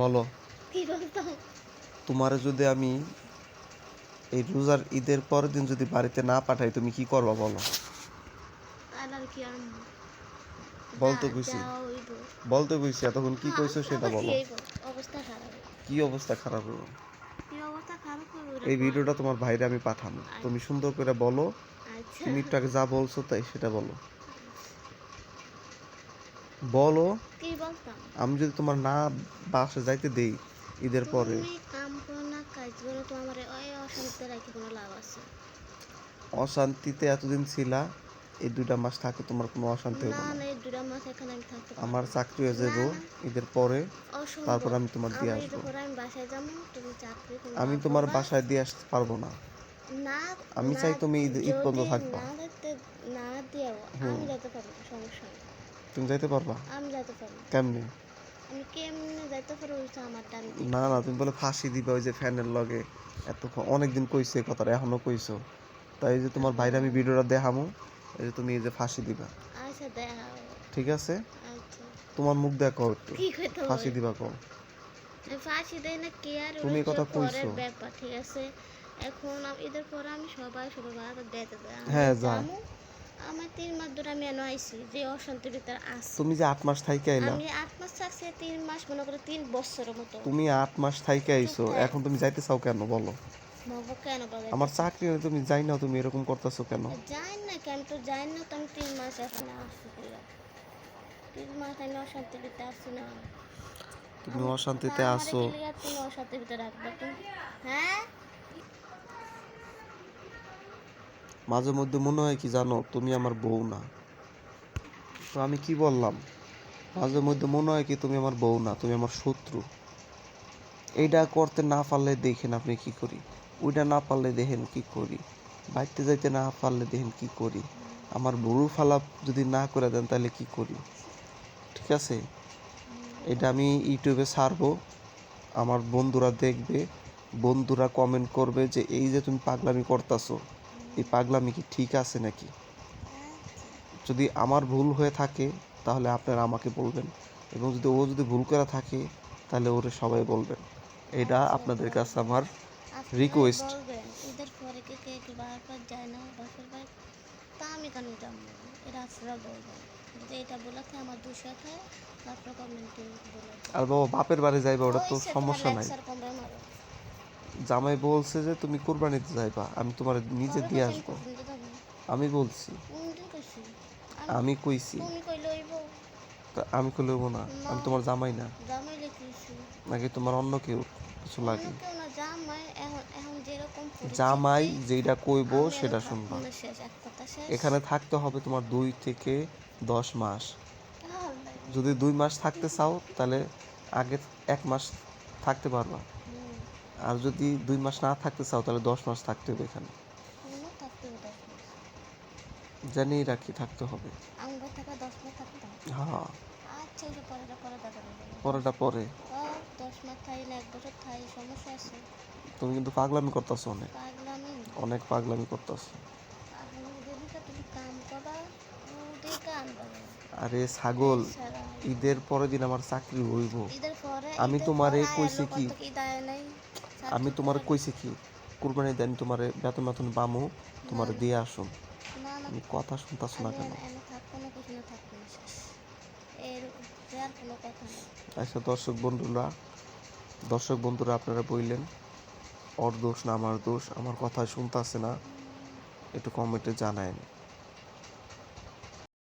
বলো, কি বলতাম? তোমার যদি আমি এই রোজার ঈদের পরের দিন যদি বাড়িতে না পাঠাই তুমি কি করবা বলো? আর কি আর বলতে কইছি, বলতে কইছি, এতক্ষণ কি কইছো সেটা বলো। অবস্থা খারাপ। কি অবস্থা খারাপ হবে? কি অবস্থা খারাপ হবে? এই ভিডিওটা তোমার ভাইরে আমি পাঠাবো, তুমি সুন্দর করে বলো। আচ্ছা তুমি একটু আগে যা বলছো তাই সেটা বলো, বলো। কি বলতাম? আমি যদি তোমার না বাসা যাইতে দেই ঈদের পরে, তুমি কাম করো না, কাজ করো, তোমার ওই অশান্তি রাখি কোনো লাভ আছে? অশান্তিতে এতদিন ছিলা, এই 2টা মাস থাকে তোমার কোনো অশান্তি হবে না না। না, এই 2টা মাস এখানে আমি থাকতে পারবো আমার না। চাকরি হয়ে না যাবো না, ঈদের পরে, তারপর অসম্ভব। আমি তোমার দিয়ে আমি আসবো। ঈদের পরে আমি বাসায় যাবো, তুমি চাকরি আমি তোমার বাসায় দিয়ে আসতে পারবো না। না আমি না, চাই তুমি ঈদ পর্যন্ত যদি থাকবা। না দেখতে না দিও, আমি যেতে পারবো, সমস্যা নেই। তুমি যাইতে পারবা? আমি যেতে পারবো। কেমনে? আমি কেমনে যাইতে পারবো ওইটা আমার টাইম না না, তুমি বলে ফাঁসি দিবা ওই যে ফ্যানের লগে, এত অনেকদিন কইছে কথাটা, এখনো কইছো। তাই যে তোমার বাইরে আমি ভিডিওটা দেখামু, এই যে তুমি এই যে ফাঁসি দিবা। আচ্ছা দেখাও। ঠিক আছে, আচ্ছা তোমার মুখ দেখো একটু, কি কইতে ফাঁসি হবে? দিবা কও। আমি ফাঁসি দেয় না কে আর তুমি এই কথা পরের কইছো। ব্যাপার, ঠিক আছে? এখন ঈদের পরে আমি সবাই বাড়াতে দিতে দেয়, আমি হ্যাঁ যাও। যাবো। আমার 3 মাস ধরে আমি এনে আইছি, যে অশান্তির ভিতরে আছি। তুমি যে 8 মাস থাইকে আইলা, আমি 8 মাস থাকছি, 3 মাস মনে করো 3 বছরের মতো। তুমি 8 মাস থাইকে আইছো, এখন তুমি যাইতে চাও কেন বলো? বাবা কেন বলে? আমার চাকরি হলে তুমি যাই না, তুমি এরকম করতেছো কেন? যাই না কেন, তো যাই না তো, আমি 3 মাস এখানে আসছি। 3 মাস আমি অশান্তির ভিতরে আসছি না। তুমি অশান্তিতে আমার আসো। তুমি অশান্তির ভিতরে রাখবা তুমি? হ্যাঁ, মাঝে মধ্যে মনে হয় কি জানো, তুমি আমার বউ না। তো আমি কি বললাম? মাঝে মধ্যে মনে হয় কি তুমি আমার বউ না, তুমি আমার শত্রু। এইটা করতে না পারলে দেখেন আপনি কি করি, ওইটা না পারলে দেখেন কি করি, বাইতে যাইতে না পারলে দেখেন কি করি, আমার বড়ু ফালাপ যদি না করে দেন তাহলে কি করি। ঠিক আছে, এটা আমি ইউটিউবে ছাড়বো, আমার বন্ধুরা দেখবে, বন্ধুরা কমেন্ট করবে যে এই যে তুমি পাগলামি করতেছো, এই পাগলামি কি ঠিক আছে নাকি। যদি আমার ভুল হয়ে থাকে তাহলে আপনারা আমাকে বলবেন, এবং যদি ভুল করে থাকে তাহলে ওরে সবাই বলবেন। এটা আপনাদের কাছে আমার রিকোয়েস্ট। ঈদের পরে কে কে কে বারবার যায় না বাসার বাড়ি, তা আমি কেন যাবো? এটা আপনারা বলবেন, যদি এটা বলাতে আমার দোষ থাকে, তারপর কমেন্টে বলে। আর বাবা বাপের বাড়ি যাইবা, ওটা তো সমস্যা নাই। মারো। জামাই বলছে যে তুমি কোরবানিতে যাইবা, আমি তোমার নিজে কবে দিয়ে বলছেন আসবো। কোনদিন যাবো? আমি বলছি, কোনদিন কইছি? আমি কইছি। তুমি কইলে হইব? তা আমি কইলেও না, আমি তোমার জামাই না। জামাই লিখেছি। নাকি তোমার অন্য কেউ কিছু অন্য লাগে? কেউ না, জামাই এখন এখন যেরকম জামাই যেটা কইবো আমি সেটা শুনবা। শেষ, এক কথা শেষ। এখানে থাকতে হবে তোমার 2 থেকে 10 মাস। তাহলে যদি 2 মাস থাকতে চাও তাহলে আগে 1 মাস থাকতে পারবা, আর যদি 2 মাস না থাকতে চাও তাহলে 10 মাস থাকতে হবে এখানে। থাকতে হবে 10 মাস। জানিয়ে রাখি, থাকতে হবে। আমরা থাকা 10 মাস থাকতাম। হ্যাঁ, আচ্ছা, ওই যে পরেটা পরে দেখা যাবে। পরেটা পরে। 10 মাস থাই না 1 বছর থাই, সমস্যা আছে? তুমি কিন্তু পাগলামি করতেছো, অনেক পাগলামি? অনেক পাগলামি করতেছো। পাগলামি দেবিকা, তুমি কাম করবা, ওদের কাম করবা। আরে ছাগল, ঈদের পরের দিন আমার চাকরি হইব। ঈদের পরে আমি তোমারে কইছি কি, কি দায় নাই? আমি তোমারে কইছি কি, কুরবানি দেন তোমারে বেতন বেতন পামু, তোমারে দিয়ে আসুন। না না, তুমি কথা শুনতাছ না কেন? এনে থাকবো না, কিছু না থাকবো না, শেষ। এর আর কোনো কথা নেই। আচ্ছা দর্শক বন্ধুরা আপনারা বললেন ওর দোষ না আমার দোষ, আমার কথা শুনতাছে না, একটু কমেন্টে জানায়েন।